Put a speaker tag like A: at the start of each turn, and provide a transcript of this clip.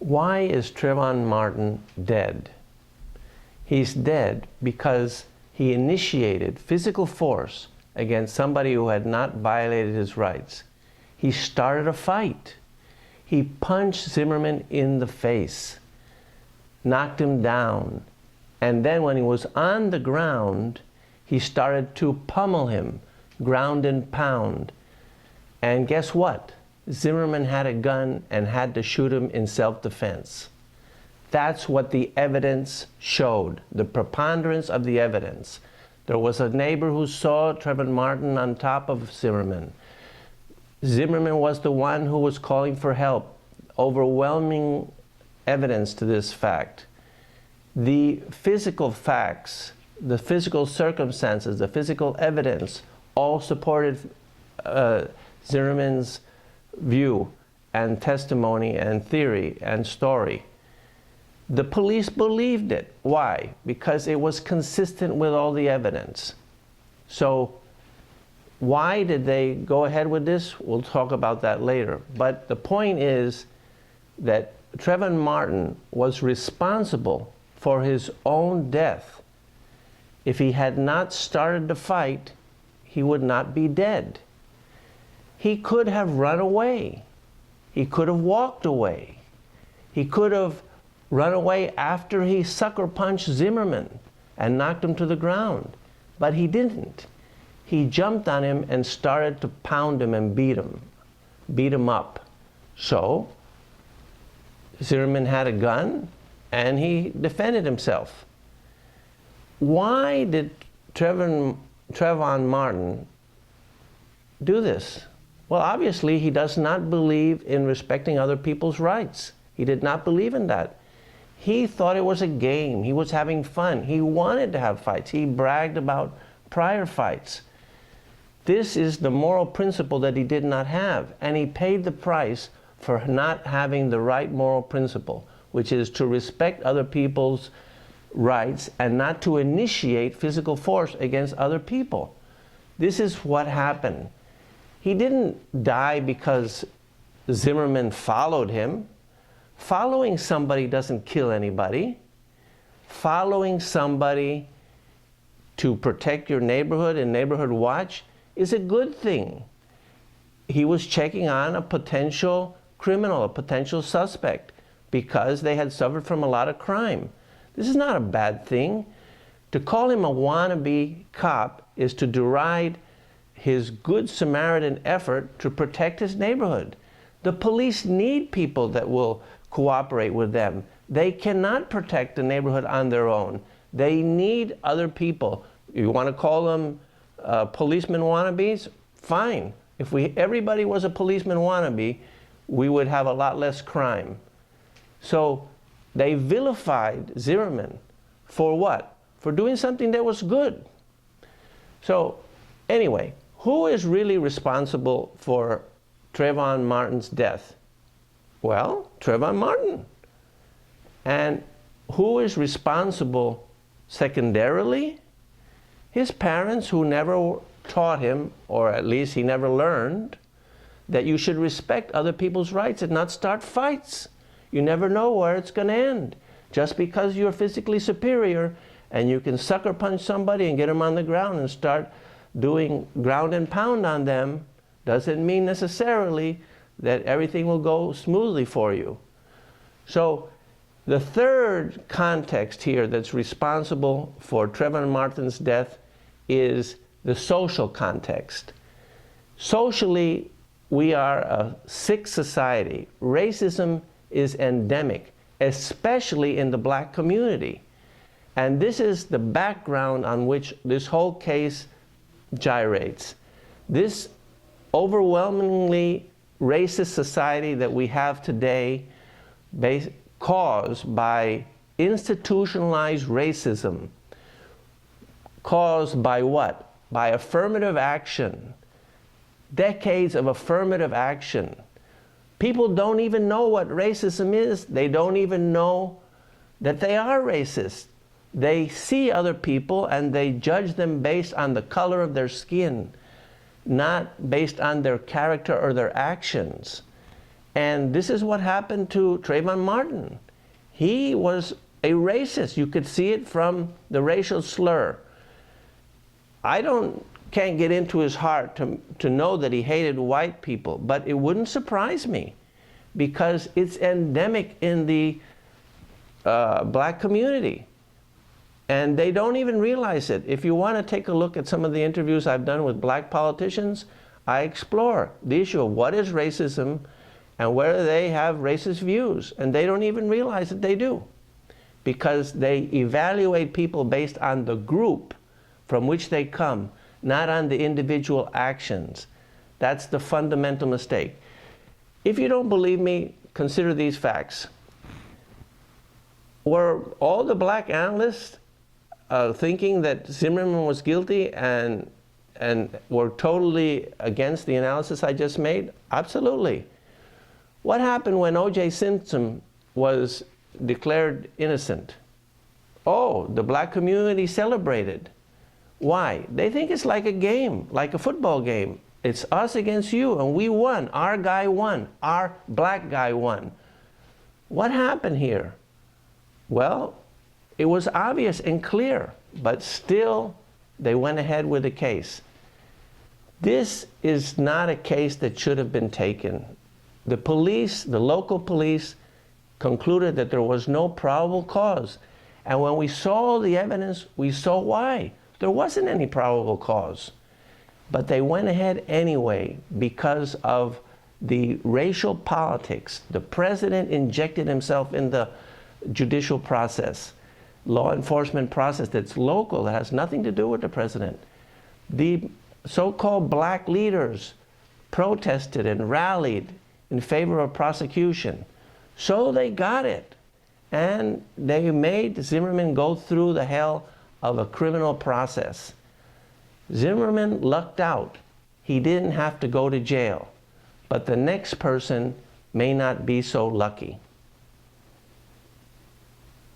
A: Why is Trayvon Martin dead? He's dead because he initiated physical force against somebody who had not violated his rights. He started a fight. He punched Zimmerman in the face, knocked him down, and then when he was on the ground, he started to pummel him, ground and pound. And guess what? Zimmerman had a gun and had to shoot him in self-defense. That's what the evidence showed, the preponderance of the evidence. There was a neighbor who saw Trayvon Martin on top of Zimmerman. Zimmerman was the one who was calling for help. Overwhelming evidence to this fact. The physical facts, the physical circumstances, the physical evidence all supported Zimmerman's view and testimony and theory and story. The police believed it. Why? Because it was consistent with all the evidence. So why did they go ahead with this? We'll talk about that later. But the point is that Trayvon Martin was responsible for his own death. If he had not started the fight, he would not be dead. He could have run away. He could have walked away. He could have run away after he sucker punched Zimmerman and knocked him to the ground. But he didn't. He jumped on him and started to pound him and beat him up. So Zimmerman had a gun and he defended himself. Why did Trayvon Martin do this? Well, obviously he does not believe in respecting other people's rights. He did not believe in that. He thought it was a game. He was having fun. He wanted to have fights. He bragged about prior fights. This is the moral principle that he did not have, and he paid the price for not having the right moral principle, which is to respect other people's rights and not to initiate physical force against other people. This is what happened. He didn't die because Zimmerman followed him. Following somebody doesn't kill anybody. Following somebody to protect your neighborhood and neighborhood watch is a good thing. He was checking on a potential criminal, a potential suspect, because they had suffered from a lot of crime. This is not a bad thing. To call him a wannabe cop is to deride his good Samaritan effort to protect his neighborhood. The police need people that will cooperate with them. They cannot protect the neighborhood on their own. They need other people. You want to call them policeman wannabes? Fine. If everybody was a policeman wannabe, we would have a lot less crime. So they vilified Zimmerman for what? For doing something that was good. So anyway, who is really responsible for Trayvon Martin's death? Well, Trayvon Martin. And who is responsible secondarily? His parents, who never taught him, or at least he never learned, that you should respect other people's rights and not start fights. You never know where it's going to end. Just because you're physically superior and you can sucker punch somebody and get them on the ground and start doing ground and pound on them doesn't mean necessarily that everything will go smoothly for you. So the third context here that's responsible for Trayvon Martin's death is the social context. Socially, we are a sick society. Racism is endemic, especially in the black community. And this is the background on which this whole case gyrates. This overwhelmingly racist society that we have today, caused by institutionalized racism, caused by what? By affirmative action. Decades of affirmative action. People don't even know what racism is. They don't even know that they are racist. They see other people and they judge them based on the color of their skin, not based on their character or their actions. And this is what happened to Trayvon Martin. He was a racist. You could see it from the racial slur. I can't get into his heart to know that he hated white people, but it wouldn't surprise me because it's endemic in the black community. And they don't even realize it. If you want to take a look at some of the interviews I've done with black politicians, I explore the issue of what is racism and whether they have racist views. And they don't even realize that they do, because they evaluate people based on the group from which they come, not on the individual actions. That's the fundamental mistake. If you don't believe me, consider these facts. Were all the black analysts thinking that Zimmerman was guilty and were totally against the analysis I just made? Absolutely. What happened when O.J. Simpson was declared innocent? Oh, the black community celebrated. Why? They think it's like a game, like a football game. It's us against you, and we won. Our guy won. Our black guy won. What happened here? Well, it was obvious and clear, but still they went ahead with the case. This is not a case that should have been taken. The police, the local police, concluded that there was no probable cause. And when we saw the evidence, we saw why. There wasn't any probable cause. But they went ahead anyway because of the racial politics. The president injected himself in the judicial process, law enforcement process that's local, that has nothing to do with the president. The so-called black leaders protested and rallied in favor of prosecution. So they got it. And they made Zimmerman go through the hell of a criminal process. Zimmerman lucked out. He didn't have to go to jail. But the next person may not be so lucky.